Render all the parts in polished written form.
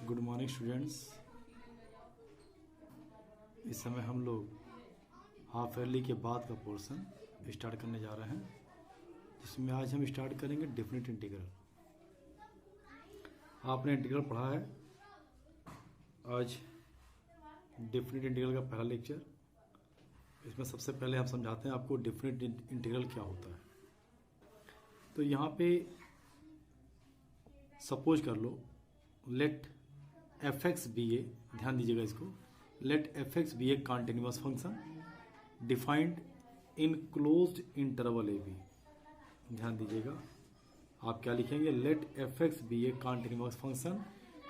Good morning students. इस समय हम लोग हाफ ईयरली के बाद का पोर्शन स्टार्ट करने जा रहे हैं, जिसमें आज हम स्टार्ट करेंगे डेफिनेट इंटीग्रल। आपने इंटीग्रल पढ़ा है, आज डेफिनेट इंटीग्रल का पहला लेक्चर। इसमें सबसे पहले हम समझाते हैं आपको डेफिनेट इंटीग्रल क्या होता है। तो यहाँ पे सपोज कर लो, let f x be a, ध्यान दीजिएगा इसको, let f x be a continuous function defined in closed interval a b. ध्यान दीजिएगा, आप क्या लिखेंगे, let f x be a continuous function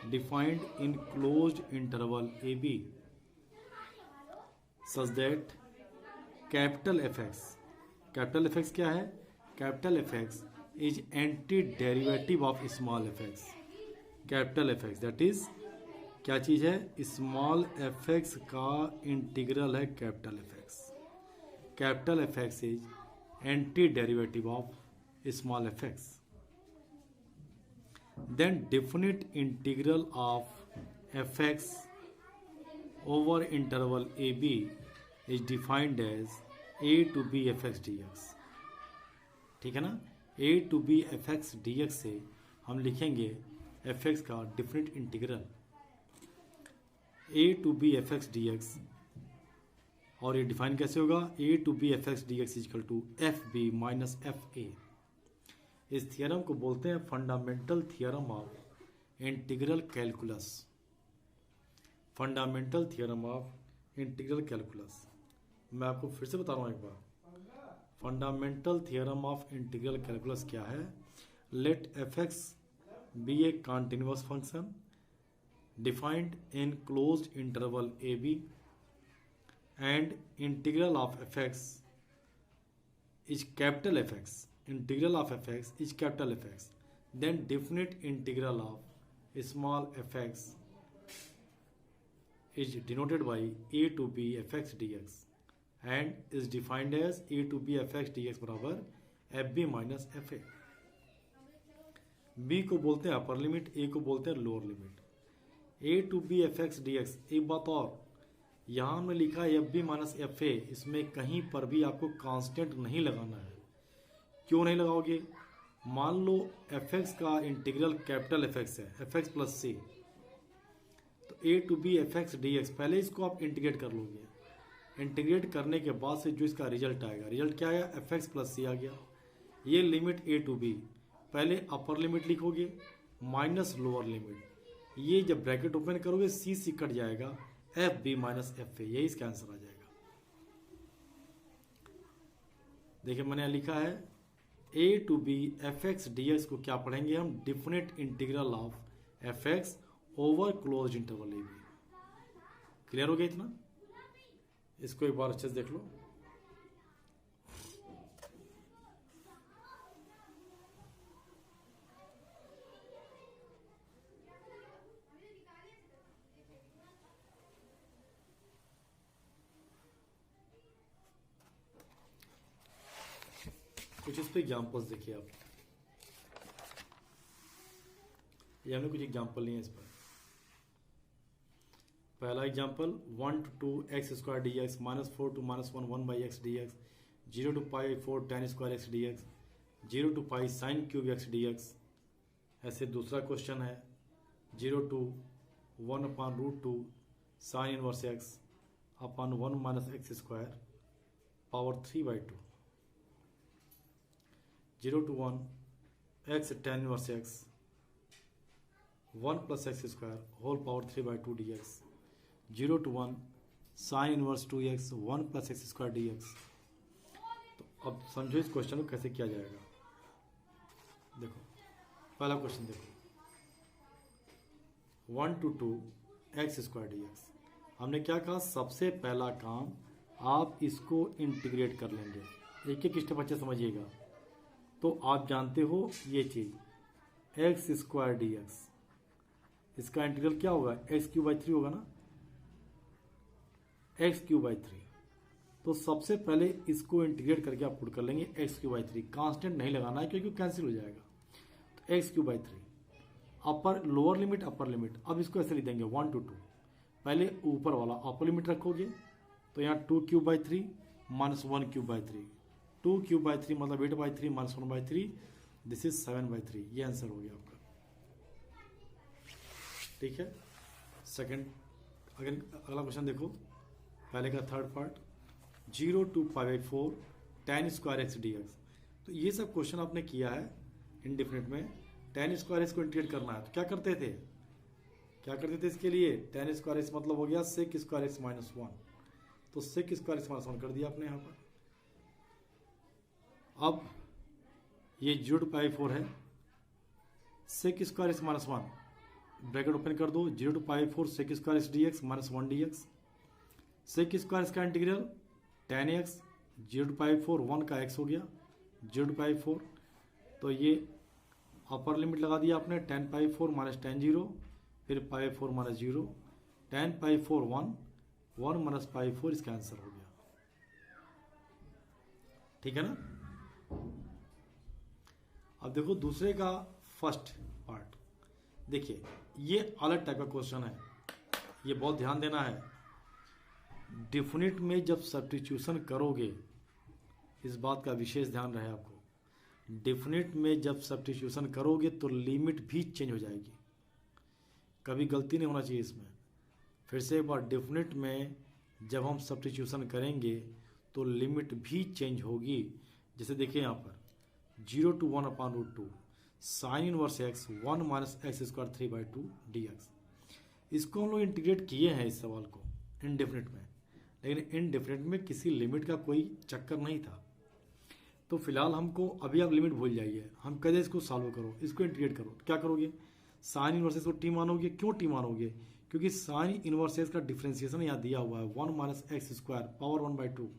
defined in closed interval a b such that capital F x क्या है, capital F x is anti derivative of small f x. Capital F x that is क्या चीज है, small f x का integral है capital F x. Capital F x is anti derivative of small f x. Then definite integral of f x over interval a b is defined as a to b f x d x. ठीक है ना, a to b f x d x से हम लिखेंगे f x का different integral a to b f x d x. और ये define कैसे होगा, a to b f x d x equal to F b minus F a. इस theorem को बोलते हैं fundamental theorem of integral calculus. Fundamental theorem of integral calculus मैं आपको फिर से बता रहा हूं एक बार। Fundamental theorem of integral calculus क्या है, let f x be a continuous function defined in closed interval a b and integral of f x is capital F x. Integral of f x is capital F x. Then definite integral of small f x is denoted by a to b f x d x and is defined as a to b f x dx बराबर f b minus F a. B को बोलते हैं upper limit, a को बोलते हैं lower limit. A to b f x d x, एक बात और, यहां में लिखा है f b minus F a, इसमें कहीं पर भी आपको कांस्टेंट नहीं लगाना है। क्यों नहीं लगाओगे, मान लो एफ एक्स का इंटीग्रल कैपिटल एफ एक्स है, एफ एक्स प्लस सी, तो a to b f x d x, पहले इसको आप इंटीग्रेट कर लोगे। इंटीग्रेट करने के बाद से जो इसका रिजल्ट आएगा, रिजल्ट क्या आया, एफ एक्स प्लस सी आ गया। ये लिमिट ए टू बी, पहले अपर लिमिट लिखोगे माइनस लोअर लिमिट, ये जब ब्रैकेट ओपन करोगे सी सी कट जाएगा, F b minus F a, यही इसका आंसर आ जाएगा। देखिए मैंने लिखा है a to b f x d x को क्या पढ़ेंगे हम, definite integral of f x over close interval a b. Clear हो गया इतना, इसको एक बार अच्छे से देख लो। कुछ इस पे एग्जाम्पल्स देखिए आप, ये हमने कुछ एग्जाम्पल लिए इस पर। पहला example 1 to 2 x square d x minus 4 to minus 1 1 by x d x 0 to pi 4 tan square x d x 0 to pi sine cube x d x. ऐसे दूसरा क्वेश्चन है 0 to 1 upon root 2 sine inverse x upon 1 minus x square power 3/2। 0 to 1 x tan inverse x 1 plus x square whole power 3/2 d x. 0 to 1 sine inverse 2x 1 plus x square d x. तो अब समझो इस question को कैसे किया जाएगा। देखो पहला क्वेश्चन देखो, 1 to 2 x square d x. हमने क्या कहा, सबसे पहला काम आप इसको इंटीग्रेट कर लेंगे, एक एक स्टेप अच्छे समझिएगा। तो आप जानते हो ये चीज एक्स स्क्वायर डी एक्स, इसका इंटीग्रल क्या होगा, एक्स क्यूब बाई 3 होगा ना, एक्स क्यूब बाई 3। तो सबसे पहले इसको इंटीग्रेट करके आप पुट कर लेंगे एक्स क्यूब बाई 3, कांस्टेंट नहीं लगाना है क्योंकि कैंसिल हो जाएगा। तो x cube by 3 upper lower limit upper limit, अब इसको ऐसे लिख देंगे 1 to 2, पहले ऊपर वाला अपर लिमिट रखोगे तो यहाँ 2 cube by 3 minus 1 cube by 3, 2 cube by 3 मतलब 8 by 3 minus 1 by 3, this is 7 by 3, ये आंसर हो गया आपका। ठीक है, सेकंड अगला क्वेश्चन देखो, पहले का third part, 0 to π/4 tan square x d x. तो ये सब क्वेश्चन आपने किया है इंडिफिनिट में, tan स्क्वायर एक्स को इंटीग्रेट करना है तो क्या करते थे इसके लिए, tan स्क्वायर एक्स मतलब हो गया सेक स्क्वायर एक्स माइनस 1, तो सेक स्क्वायर एक्स माइनस 1 कर दिया आपने यहाँ पर। अब ये 0 to π/4 है, sec square x minus 1 bracket open कर दो, 0 to π/4 sec square x d x minus 1 d x, sec square x का इंटीग्रल tan x, 0 to π/4 1 का x हो गया 0 to π/4, तो ये अपर लिमिट लगा दिया आपने, tan π/4 माइनस tan 0, फिर π/4 माइनस 0, tan π/4 1 माइनस π/4, इसका आंसर हो गया। ठीक है ना। अब देखो दूसरे का फर्स्ट पार्ट, देखिए ये अलग टाइप का क्वेश्चन है, ये बहुत ध्यान देना है। डिफिनिट में जब सब्स्टिट्यूशन करोगे, इस बात का विशेष ध्यान रहे आपको, डिफिनिट में जब सब्स्टिट्यूशन करोगे तो लिमिट भी चेंज हो जाएगी, कभी गलती नहीं होना चाहिए इसमें। फिर से एक बार, डिफिनिट में जब हम सब्स्टिट्यूशन करेंगे तो लिमिट भी चेंज होगी। जैसे देखिए यहाँ पर 0 to 1/√2 sign inverse x 1 minus x square 3/2 dx। इसको हम लोग इंटीग्रेट किए हैं इस सवाल को इनडेफिनिट में, लेकिन इनडेफिनिट में किसी लिमिट का कोई चक्कर नहीं था। तो फिलहाल हमको, अभी आप लिमिट भूल जाइए, हम कदे इसको सॉल्व करो, इसको इंटीग्रेट करो, क्या करोगे, साइन इनवर्स एक्स को टी मानोगे। क्यों टी मानोगे, क्योंकि साइन इनवर्स एक्स का डिफरेंशिएशन यहाँ दिया हुआ है 1 माइनस एक्स स्क्वायर पावर 1/2,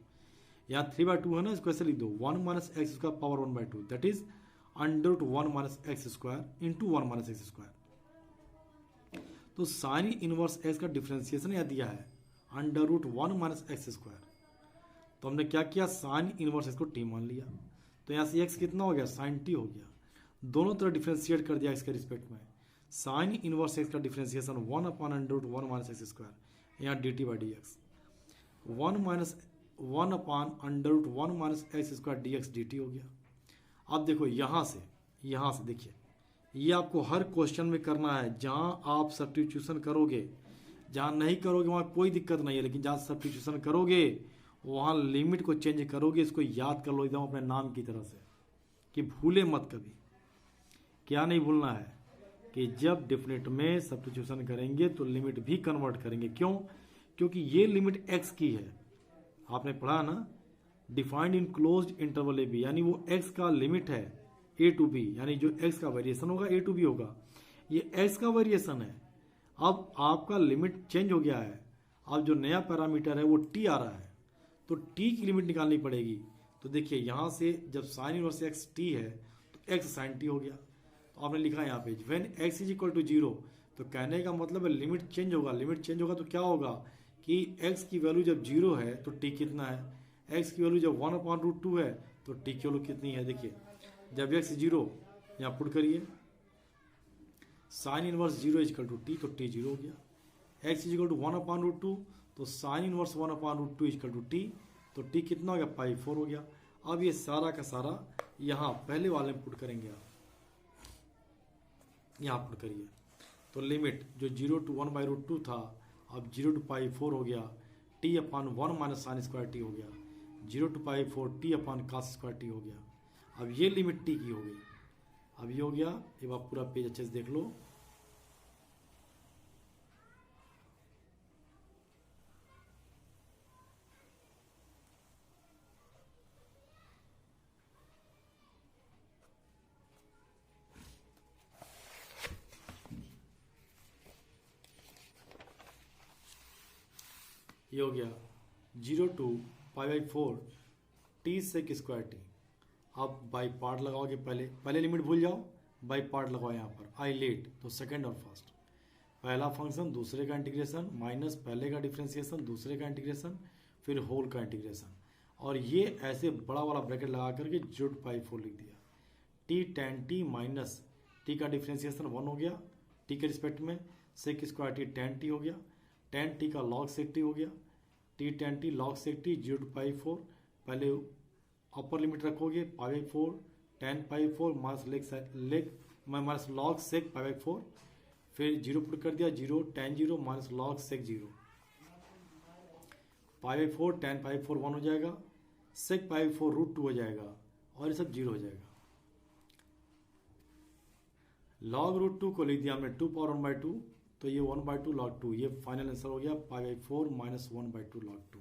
यहाँ 3/2 है ना, इसको ऐसे लिख दो 1 minus x square power 1/2, that is √1 minus x square into 1 minus x square. तो साइन इनवर्स एक्स का डिफरेंशिएशन यहाँ दिया है √1 माइनस एक्स स्क्वायर, तो हमने क्या किया, साइन इनवर्स एक्स को टी मान लिया, तो यहाँ से एक्स कितना हो गया, साइन टी हो गया। दोनों तरफ डिफरेंशिएट कर दिया इसके रिस्पेक्ट में, साइन इनवर्स एक्स का डिफरेंशिएशन 1/√1 माइनस एक्स स्क्वायर, यहाँ dt/dx 1/√1 minus x square dx dt हो गया। अब देखो यहाँ से देखिए, ये आपको हर क्वेश्चन में करना है, जहाँ आप सब्स्टिट्यूशन करोगे, जहाँ नहीं करोगे वहाँ कोई दिक्कत नहीं है, लेकिन जहाँ सब्स्टिट्यूशन करोगे वहाँ लिमिट को चेंज करोगे। इसको याद कर लो एकदम अपने नाम की तरह से, कि भूले मत कभी। क्या नहीं भूलना है कि जब डेफिनेट में सब्स्टिट्यूशन करेंगे तो लिमिट भी कन्वर्ट करेंगे। क्यों, क्योंकि ये लिमिट x की है, आपने पढ़ा ना, defined in closed interval a b, यानी वो x का लिमिट है a to b, यानी जो x का वेरिएशन होगा a to b होगा, ये x का वेरिएशन है। अब आपका लिमिट चेंज हो गया है, अब जो नया पैरामीटर है वो t आ रहा है, तो t की लिमिट निकालनी पड़ेगी। तो देखिए यहाँ से जब साइन इनवर्स x t है तो x साइन t हो गया, तो आपने लिखा यहाँ पे when x is equal to 0, तो कहने का मतलब है लिमिट चेंज होगा। लिमिट चेंज होगा तो क्या होगा कि x की वैल्यू जब 0 है तो t कितना है, x की वैल्यू जब 1/√2 है तो t की वैल्यू कितनी है। देखिए जब x 0, यहाँ पुट करिए, sine inverse 0 is equal to t, तो t 0 हो गया। x इज इक्वल टू 1/√2, तो sine inverse 1/√2 is equal to t, तो t कितना हो गया, π/4 हो गया। अब ये सारा का सारा यहाँ पहले वाले में पुट करेंगे, आप यहाँ पुट करिए, तो लिमिट जो 0 to 1/√2 था अब 0 to π/4 हो गया, t/1 minus sine square t हो गया, 0 to π/4 t/cos स्क्वायर t हो गया। अब ये लिमिट t की हो गई। अब ये हो गया, एक बार पूरा पेज अच्छे से देख लो। ये हो गया 0 to π/4 t sec square t. अब बाई पार्ट लगाओगे, पहले लिमिट भूल जाओ, बाई पार्ट लगाओ यहाँ पर, आई लेट, तो सेकंड और फर्स्ट, पहला फंक्शन दूसरे का इंटीग्रेशन माइनस पहले का डिफरेंशिएशन दूसरे का इंटीग्रेशन फिर होल का इंटीग्रेशन, और ये ऐसे बड़ा वाला ब्रैकेट लगा करके 0 to π/4 लिख दिया। t tan t minus t का डिफरेंशिएशन 1 हो गया टी के रिस्पेक्ट में, sec square t tan t हो गया, tan टी का log सेक टी हो गया, t tan t log sec t 0 to π/4, पहले अपर लिमिट रखोगे π/4 tan π/4 माइनस log सेक π/4, फिर 0 पुट कर दिया, 0 tan 0 माइनस log सेक 0, π/4 tan π/4 1 हो जाएगा, सेक π/4 √2 हो जाएगा और ये सब 0 हो जाएगा। log √2 को लिख दिया हमने 2 पावर 1/2, तो ये 1/2 log 2, ये फाइनल आंसर हो गया π/4 माइनस 1/2 log 2।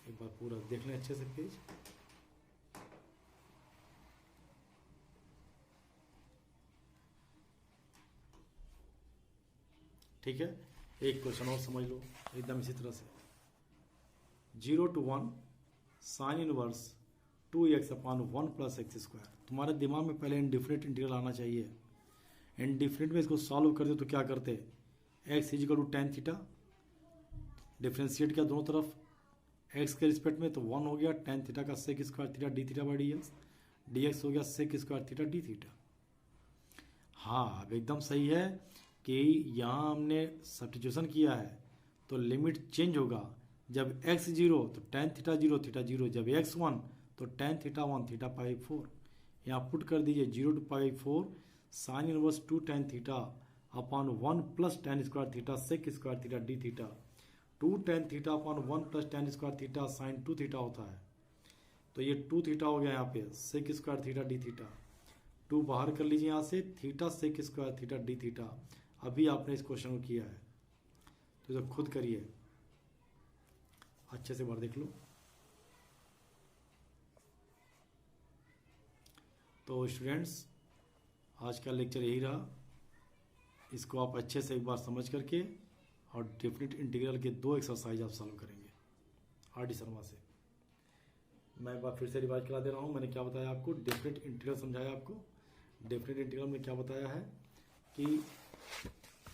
एक बार पूरा देख लें अच्छे से पेज। ठीक है, एक क्वेश्चन और समझ लो एकदम इसी तरह से। 0 to 1 sine inverse 2x/1 + x²। तुम्हारे दिमाग में पहले इंडिफरेंट इंटीग्रल आना चाहिए। इंडिफरेंट में इसको सॉल्व करते तो क्या करते, x = tan थीटा, डिफ्रेंशिएट किया दोनों तरफ x के रिस्पेक्ट में, तो 1 हो गया tan थीटा का sec square theta d theta by dx हो गया sec square theta d theta. हाँ, अब एकदम सही है कि यहाँ हमने सब्स्टिट्यूशन किया है तो लिमिट चेंज होगा। जब x 0 तो tan थीटा 0 थीटा 0, जब x 1 तो tan थीटा 1 थीटा π/4। यहाँ पुट कर दीजिए 0 to π/4 sine inverse 2 tan theta upon 1 plus tan square theta sec square theta d theta. 2 tan theta upon 1 plus tan square theta sine 2 theta होता है, तो ये 2 theta हो गया यहाँ पे sec square theta d theta. 2 बाहर कर लीजिए यहाँ से, theta sec square theta d theta. अभी आपने इस क्वेश्चन को किया है तो इसे खुद करिए, अच्छे से बार देख लो। तो स्टूडेंट्स, आज का लेक्चर यही रहा। इसको आप अच्छे से एक बार समझ करके और डेफिनेट इंटीग्रल के 2 एक्सरसाइज आप सॉल्व करेंगे आर.डी. शर्मा से। मैं एक बार फिर से रिवाइज करा दे रहा हूँ। मैंने क्या बताया आपको, डेफिनेट इंटीग्रल समझाया आपको। डेफिनेट इंटीग्रल में क्या बताया है कि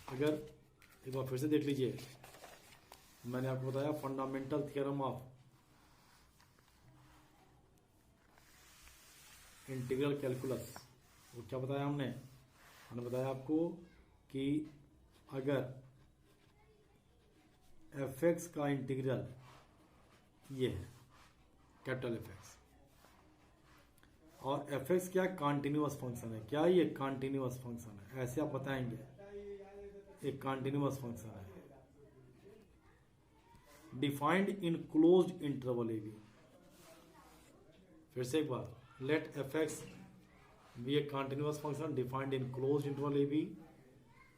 अगर एक बार फिर से देख लीजिए, मैंने आपको बताया fundamental theorem of integral calculus. वो क्या बताया हमने बताया आपको कि अगर fx का इंटीग्रल ये है कैपिटल Fx, और fx क्या कॉन्टिन्यूअस फंक्शन है, क्या ये कॉन्टिन्यूअस फंक्शन है, ऐसे आप बताएंगे एक कॉन्टिन्यूअस फंक्शन है defined in closed interval a b. फिर से एक बार, let fx be a continuous function defined in closed interval a b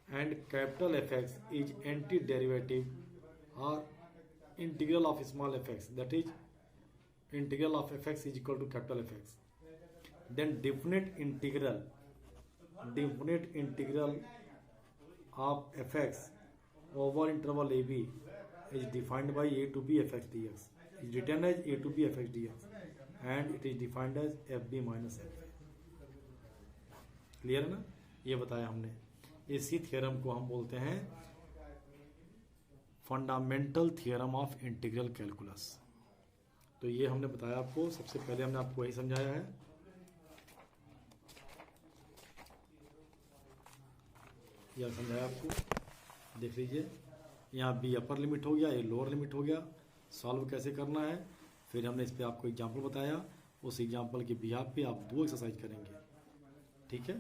and capital Fx is antiderivative or integral of small fx, that is integral of fx is equal to capital Fx. Then definite integral of fx over interval a b is defined by a to b fx dx, is written as a to b fx dx and it is defined as fb minus fa. Clear है ना, ये बताया हमने। इसी theorem को हम बोलते हैं fundamental theorem of integral calculus. तो ये हमने बताया आपको, सबसे पहले हमने आपको वही समझाया है। यह समझाया आपको, देख लीजिए। यहाँ बी अपर लिमिट हो गया, ये लोअर लिमिट हो गया। सॉल्व कैसे करना है, फिर हमने इस पर आपको एग्जाम्पल बताया। उस एग्जाम्पल के बिहाफ पे आप 2 एक्सरसाइज करेंगे, ठीक है।